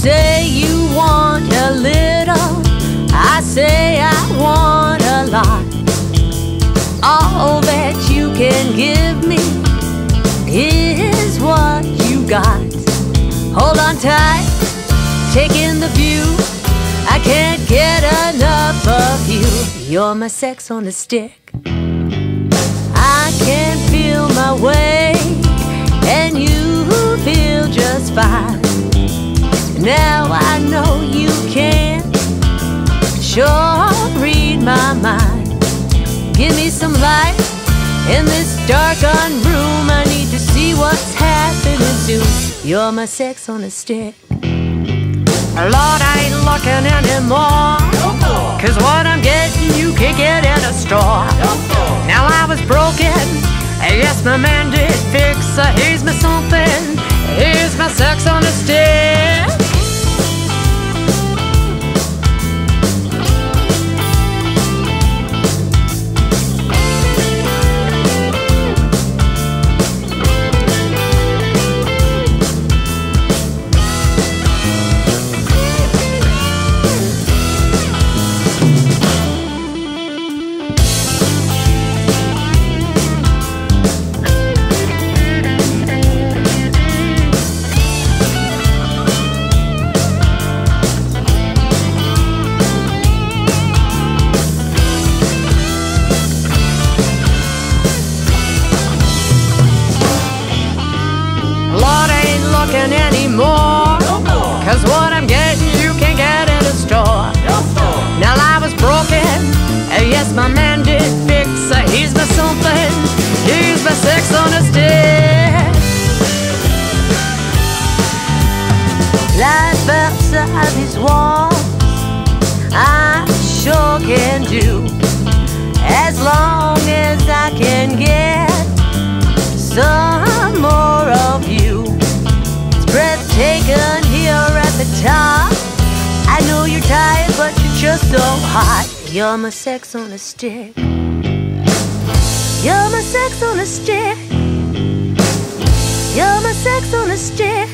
say you want a little, I say I want a lot. All that you can give me is what you got. Hold on tight, take in the view. I can't get enough of you. You're my sex on a stick. I can feel my way, and you feel just fine. Now I know you can sure read my mind. Give me some light in this darkened room. I need to see what's happening soon. You're my sex on a stick. Lord, I ain't looking anymore, cause what I'm getting you can't get at a store. Now I was broken, yes my man did fix. Here's me something, here's my sex on a stick. Anymore, cause what I'm getting you can't get at a store. Now I was broken, yes my man did fix. Here's my something, here's my sex on a stick. Life outside these walls I sure can do, as long as I can get some more of you. Breathtaking here at the top. I know you're tired, but you're just so hot. You're my sex on a stick. You're my sex on a stick. You're my sex on a stick.